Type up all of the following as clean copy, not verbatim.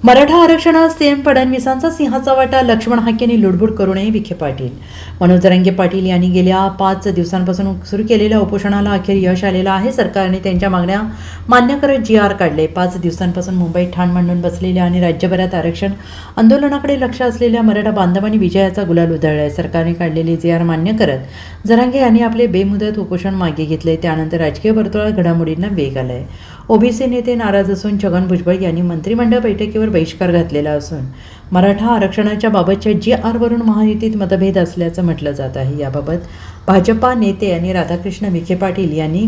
मराठा आरक्षणात सीएम फडणवीसांचा सिंहाचा वाटा, लक्ष्मण हाकेंनी लुडबुड करू नये, विखे पाटील. मनोज जरांगे पाटील यांनी गेल्या 5 दिवसांपासून सुरू केलेल्या उपोषणाला अखेर यश आलेलं आहे. सरकारने त्यांच्या मागण्या मान्य करत GR काढले. 5 दिवसांपासून मुंबईत ठाण मांडून बसलेल्या आणि राज्यभरात आरक्षण आंदोलनाकडे लक्ष असलेल्या मराठा बांधवांनी विजयाचा गुलाल उधळलाय. सरकारने काढलेले GR मान्य करत जरांगे यांनी आपले बेमुदत उपोषण मागे घेतले. त्यानंतर राजकीय वर्तुळात घडामोडींना वेग आलाय. ओबीसी नेते नाराज असून छगन भुजबळ यांनी मंत्रिमंडळ बैठकीवर बहिष्कार घातलेला असून मराठा आरक्षणाच्या बाबतच्या GR वरून महायुतीत मतभेद असल्याचं म्हटलं जात आहे. याबाबत भाजपा नेते आणि राधाकृष्ण विखे पाटील यांनी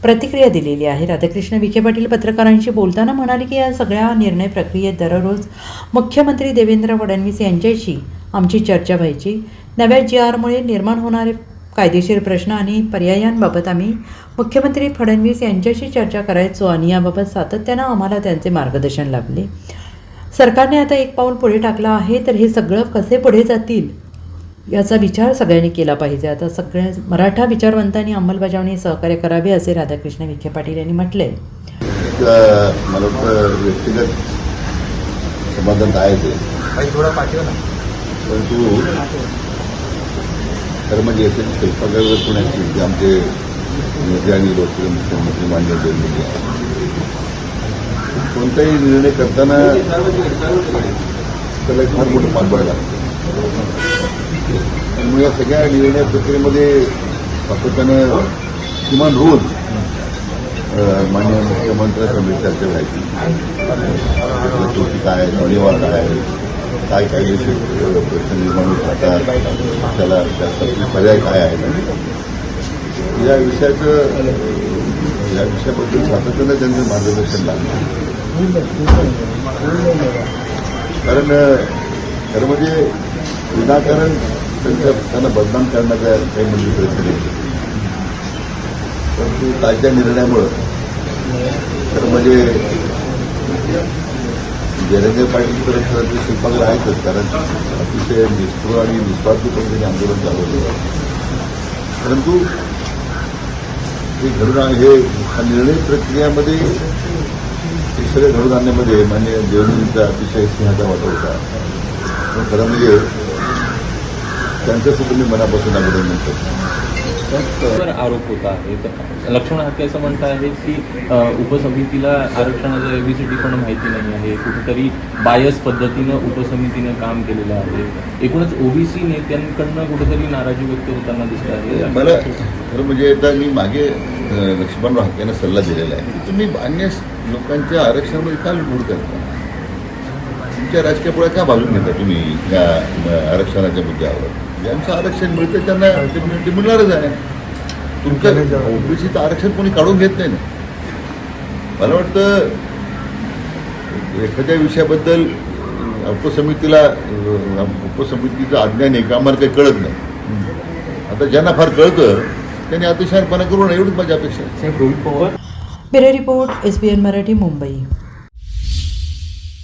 प्रतिक्रिया दिलेली आहे. राधाकृष्ण विखे पाटील पत्रकारांशी बोलताना म्हणाले की या सगळ्या निर्णय प्रक्रियेत दररोज मुख्यमंत्री देवेंद्र फडणवीस यांच्याशी आमची चर्चा व्हायची. नव्या GRमुळे निर्माण होणारे कायदेशीर प्रश्न आणि पर्यायांबाबत आम्ही मुख्यमंत्री फडणवीस यांच्याशी चर्चा करायचो आणि याबाबत सातत्यानं आम्हाला त्यांचे मार्गदर्शन लाभले. सरकारने आता एक पाऊल पुढे टाकलं आहे, तर हे सगळं कसे पुढे जातील याचा विचार सगळ्यांनी केला पाहिजे. आता सगळ्या मराठा विचारवंतांनी अंमलबजावणी सहकार्य करावे असे राधाकृष्ण विखे पाटील यांनी म्हटले. मला व्यक्तिगत समाधान आहे ते, परंतु तर म्हणजे येथे शिल्पकलेवर पुण्याची आमचे नेते आणि लोकप्रिय मुख्यमंत्री मान्य देवलेली आहे. कोणताही निर्णय करताना त्याला एक फार मोठं पाठबळ लागतं. त्यामुळे या सगळ्या निर्णय प्रक्रियेमध्ये सातत्यानं किमान रोज माननीय मुख्यमंत्र्यांसमोर चर्चा व्हायची. काय निवार काय कायदेशीर प्रश्न निर्माण होत राहतात, त्याला त्यासाठी पर्याय काय आहे, या विषयाबद्दल सातत्यानं त्यांचं मार्गदर्शन लागलं. कारण खरं म्हणजे विनाकारण त्यांना बदनाम करण्याचा काही म्हणजे प्रयत्न नाही. परंतु कालच्या निर्णयामुळं खरं म्हणजे जरांगे पाटील तर शिल्पकला आहेतच, कारण अतिशय निष्ठुर आणि निस्वार्थीपणे त्यांनी आंदोलन चालवलं. परंतु हे घडून हे निर्णय प्रक्रियामध्ये हे सगळे घडून आणण्यामध्ये माननीय देवेंद्रजींचा अतिशय सिंहाचा वाटा होता. पण खरं म्हणजे त्यांच्यासुद्धा मी मनापासून अभिनंदन करतो. आरोप होता आहे, तर लक्ष्मण हाके असं म्हणत आहे की उपसमितीला आरक्षणाचं ABCD पण माहिती नाही आहे, कुठेतरी बायस पद्धतीनं उपसमितीनं काम केलेलं आहे. एकूणच OBC नेत्यांकडनं कुठेतरी नाराजी व्यक्त होताना दिसत आहे. मला खरं म्हणजे एकदा मी मागे लक्ष्मण हाकेंना सल्ला दिलेला आहे की तुम्ही अन्य लोकांच्या आरक्षणामध्ये का लुडबुड करता, तुमच्या राजकीय पोळ्या का बाजून घेता तुम्ही या आरक्षणाच्या मुद्द्यावर. ज्यांचं आरक्षण मिळतं त्यांना ते मिळणारच आहे. तुमच्या OBCचं आरक्षण कोणी काढून घेत नाही ना. मला वाटतं एखाद्या विषयाबद्दल उपसमितीचं अज्ञान आहे का आम्हाला काही कळत नाही. आता ज्यांना फार कळतं त्यांनी अतिशहारपणा करू नये, एवढीच माझी अपेक्षा आहे. Bureau report, SBN Marathi, Mumbai.